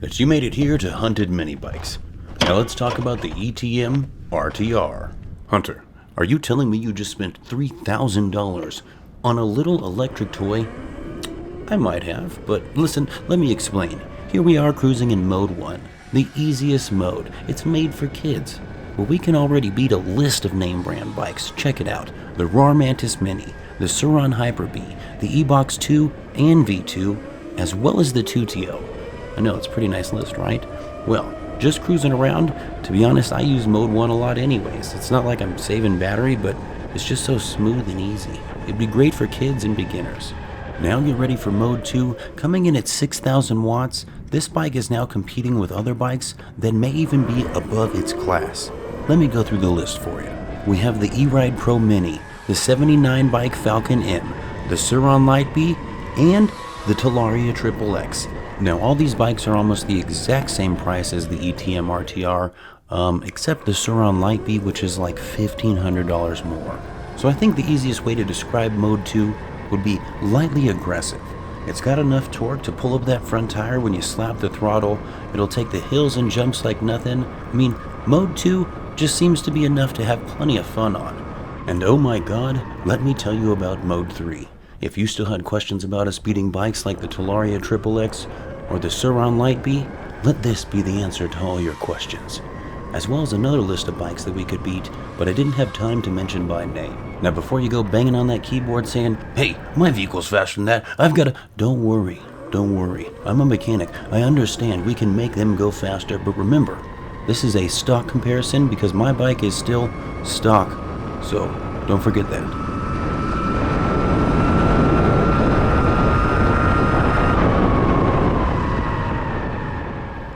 that you made it here to Hunted Mini Bikes. Now let's talk about the Etm Rtr. Hunter, are you telling me you just spent $3,000 on a little electric toy? I might have, but listen, let me explain. Here we are cruising in Mode 1, the easiest mode. It's made for kids. Well, we can already beat a list of name brand bikes. Check it out. The Raw Mantis Mini, the Sur-Ron Hyper B, the EBOX 2 and V2, as well as the 2TO. I know, it's a pretty nice list, right? Well, just cruising around, to be honest, I use Mode 1 a lot anyways. It's not like I'm saving battery, but it's just so smooth and easy. It'd be great for kids and beginners. Now get ready for Mode 2, coming in at 6,000 watts. This bike is now competing with other bikes that may even be above its class. Let me go through the list for you. We have the E-Ride Pro Mini, the 79 bike Falcon M, the Sur-Ron Light B, and the Talaria XXX. Now all these bikes are almost the exact same price as the Etm Rtr, except the Sur-Ron Light B, which is like $1,500 more. So I think the easiest way to describe Mode 2 would be lightly aggressive. It's got enough torque to pull up that front tire when you slap the throttle. It'll take the hills and jumps like nothing. I mean, Mode 2 just seems to be enough to have plenty of fun on. And oh my god, let me tell you about Mode 3. If you still had questions about us beating bikes like the Talaria XXX or the Sur-Ron Light B, let this be the answer to all your questions. As well as another list of bikes that we could beat, but I didn't have time to mention by name. Now before you go banging on that keyboard saying, "Hey, my vehicle's faster than that, I've got to..." Don't worry. I'm a mechanic. I understand we can make them go faster, but remember, this is a stock comparison because my bike is still stock. So don't forget that.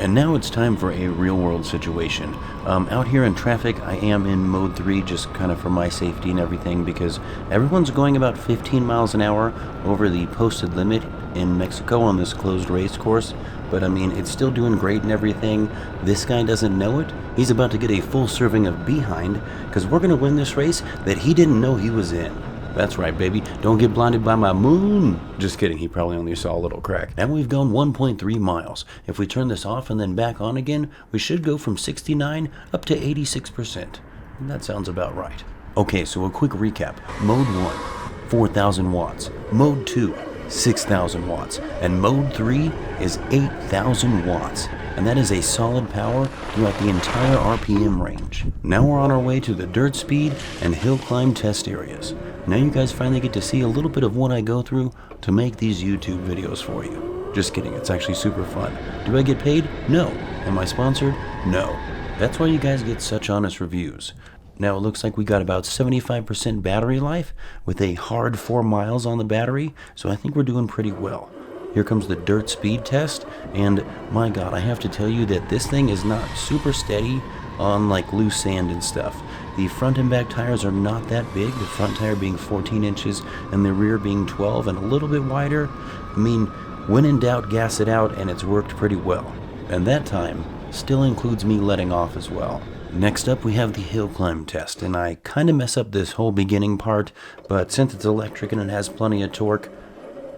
And now it's time for a real-world situation. Out here in traffic, I am in Mode 3 just kind of for my safety and everything because everyone's going about 15 miles an hour over the posted limit in Mexico on this closed race course. But I mean, it's still doing great and everything. This guy doesn't know it. He's about to get a full serving of behind because we're going to win this race that he didn't know he was in. That's right, baby. Don't get blinded by my moon. Just kidding. He probably only saw a little crack. Now we've gone 1.3 miles. If we turn this off and then back on again, we should go from 69 up to 86%. That sounds about right. Okay, so a quick recap. Mode 1, 4,000 watts. Mode 2, 6,000 watts. And Mode 3 is 8,000 watts. And that is a solid power throughout the entire RPM range. Now we're on our way to the dirt speed and hill climb test areas. Now you guys finally get to see a little bit of what I go through to make these YouTube videos for you. Just kidding, it's actually super fun. Do I get paid? No. Am I sponsored? No. That's why you guys get such honest reviews. Now it looks like we got about 75% battery life with a hard 4 miles on the battery, so I think we're doing pretty well. Here comes the dirt speed test, and my god, I have to tell you that this thing is not super steady on like loose sand and stuff. The front and back tires are not that big, the front tire being 14 inches and the rear being 12 and a little bit wider. I mean, when in doubt, gas it out, and it's worked pretty well. And that time still includes me letting off as well. Next up we have the hill climb test, and I kind of mess up this whole beginning part, but since it's electric and it has plenty of torque,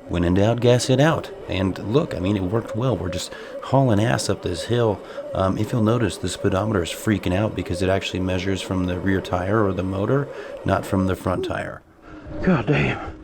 when in doubt, gas it out. And look, I mean, it worked well. We're just hauling ass up this hill. If you'll notice, the speedometer is freaking out because it actually measures from the rear tire or the motor, not from the front tire. God damn.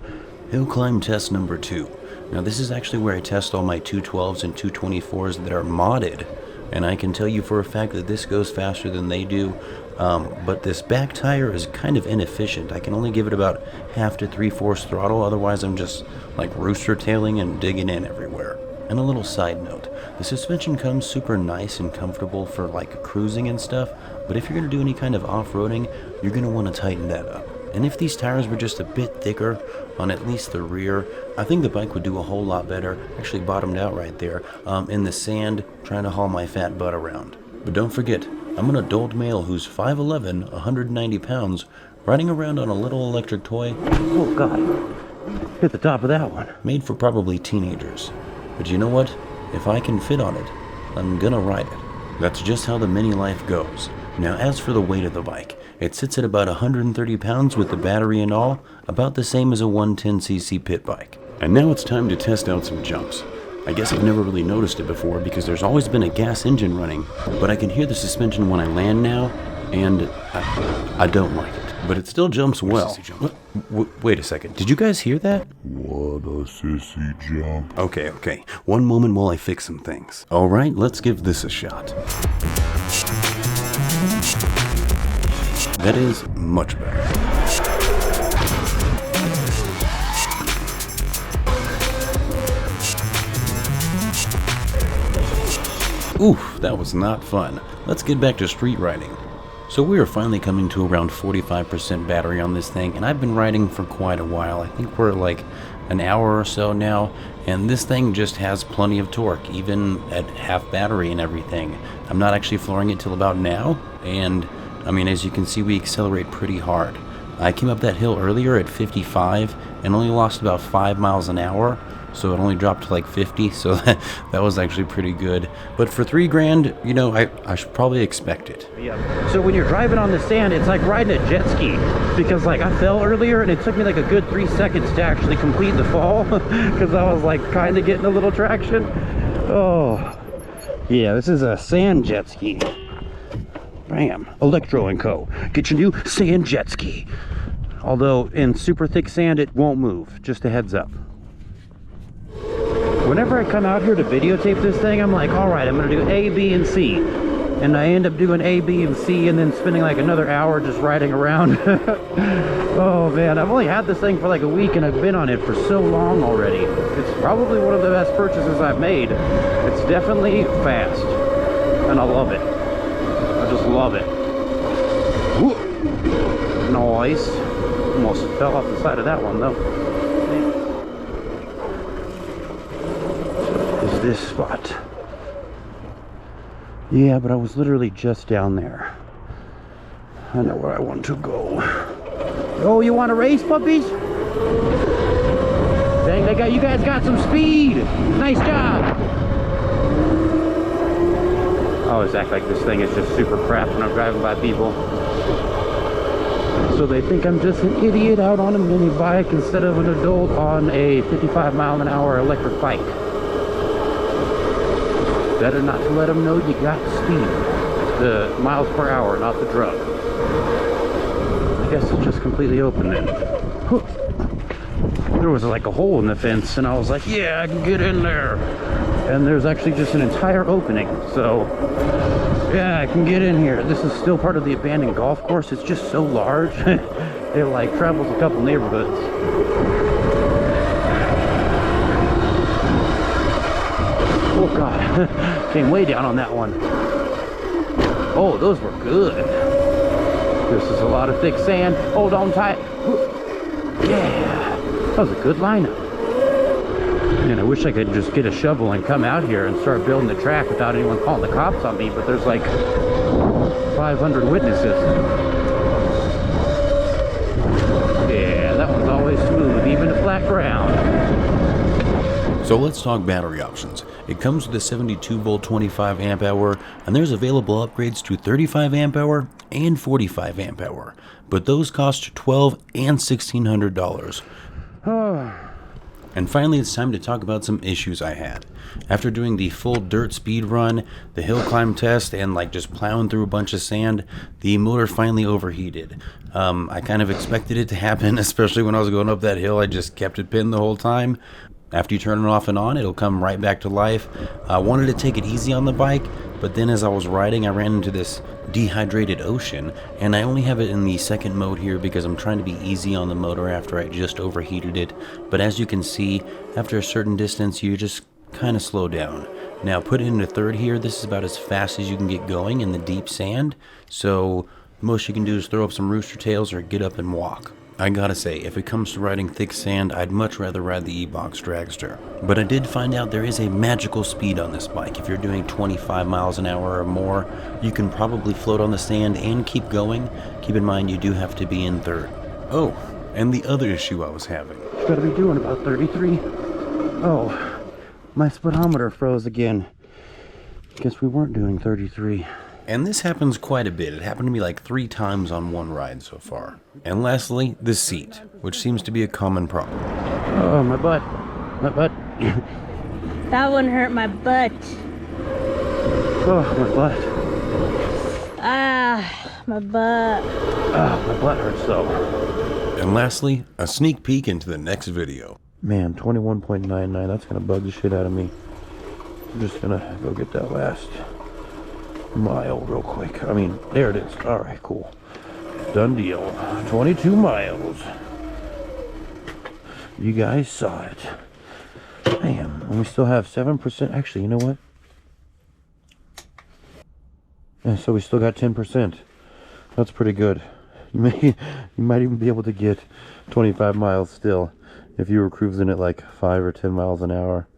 Hill climb test number 2. Now this is actually where I test all my 212s and 224s that are modded. And I can tell you for a fact that this goes faster than they do. But this back tire is kind of inefficient. I can only give it about half to 3/4 throttle, otherwise I'm just like rooster tailing and digging in everywhere. And a little side note, the suspension comes super nice and comfortable for like cruising and stuff, but if you're going to do any kind of off-roading, you're going to want to tighten that up. And if these tires were just a bit thicker on at least the rear, I think the bike would do a whole lot better. Actually bottomed out right there in the sand trying to haul my fat butt around. But don't forget, I'm an adult male who's 5'11", 190 pounds, riding around on a little electric toy. Oh god, hit the top of that one. Made for probably teenagers. But you know what? If I can fit on it, I'm gonna ride it. That's just how the mini life goes. Now as for the weight of the bike, it sits at about 130 pounds with the battery and all, about the same as a 110cc pit bike. And now it's time to test out some jumps. I guess I've never really noticed it before because there's always been a gas engine running, but I can hear the suspension when I land now, and I don't like it. But it still jumps well. Wait a second, did you guys hear that? What a sissy jump. Okay. One moment while I fix some things. Alright, let's give this a shot. That is much better. Oof, that was not fun. Let's get back to street riding. So we are finally coming to around 45% battery on this thing, and I've been riding for quite a while. I think we're like an hour or so now, and this thing just has plenty of torque, even at half battery and everything. I'm not actually flooring it till about now, and I mean, as you can see, we accelerate pretty hard. I came up that hill earlier at 55 and only lost about 5 miles an hour, so it only dropped to like 50, so that was actually pretty good. But for $3,000, you know, I should probably expect it. Yeah. So when you're driving on the sand, it's like riding a jet ski, because like I fell earlier and it took me like a good 3 seconds to actually complete the fall because I was like kind of getting a little traction. Oh, yeah, this is a sand jet ski. Bam, Electro & Co. Get your new sand jet ski. Although in super thick sand, it won't move, just a heads up. Whenever I come out here to videotape this thing, I'm like, all right, I'm gonna do A, B, and C. And I end up doing A, B, and C, and then spending like another hour just riding around. Oh man, I've only had this thing for like a week and I've been on it for so long already. It's probably one of the best purchases I've made. It's definitely fast, and I love it. I just love it. Woo! Nice. Almost fell off the side of that one though. Is this spot? Yeah, but I was literally just down there. I know where I want to go. Oh, you want to race, puppies? Dang, you guys got some speed. Nice job. I always act like this thing is just super crap when I'm driving by people. So they think I'm just an idiot out on a mini bike instead of an adult on a 55-mile-an-hour electric bike. Better not to let them know you got the speed. The miles per hour, not the drug. I guess it's just completely open then. There was like a hole in the fence and I was like, yeah, I can get in there. And there's actually just an entire opening. So, yeah, I can get in here. This is still part of the abandoned golf course. It's just so large. It like travels a couple neighborhoods. Oh God, came way down on that one. Oh, those were good. This is a lot of thick sand. Hold on tight. Yeah, that was a good lineup. Man, I wish I could just get a shovel and come out here and start building the track without anyone calling the cops on me, but there's like 500 witnesses. Yeah, that one's always smooth, even to flat ground. So let's talk battery options. It comes with a 72 volt 25 amp hour, and there's available upgrades to 35 amp hour and 45 amp hour, but those cost $1,200 and $1,600. And finally, it's time to talk about some issues I had. After doing the full dirt speed run, the hill climb test, and like just plowing through a bunch of sand, the motor finally overheated. I kind of expected it to happen, especially when I was going up that hill. I just kept it pinned the whole time. After you turn it off and on, it'll come right back to life. I wanted to take it easy on the bike, but then as I was riding, I ran into this dehydrated ocean, and I only have it in the second mode here because I'm trying to be easy on the motor after I just overheated it. But as you can see, after a certain distance, you just kind of slow down. Now put it into third here. This is about as fast as you can get going in the deep sand, so the most you can do is throw up some rooster tails or get up and walk. I gotta say, if it comes to riding thick sand, I'd much rather ride the EBOX Dragster. But I did find out there is a magical speed on this bike. If you're doing 25 miles an hour or more, you can probably float on the sand and keep going. Keep in mind, you do have to be in third. Oh, and the other issue I was having. You gotta be doing about 33. Oh, my speedometer froze again. Guess we weren't doing 33. And this happens quite a bit. It happened to me like 3 times on one ride so far. And lastly, the seat, which seems to be a common problem. Oh, my butt. My butt. That one hurt my butt. Oh, my butt. Ah, my butt. Ah, my butt hurts though. And lastly, a sneak peek into the next video. Man, 21.99, that's gonna bug the shit out of me. I'm just gonna go get that last mile real quick. I mean, there it is. All right, cool. Done deal. 22 miles. You guys saw it. Damn, and we still have 7%. Actually, you know what? Yeah, so we still got 10%. That's pretty good. You might even be able to get 25 miles still if you were cruising at like 5 or 10 miles an hour.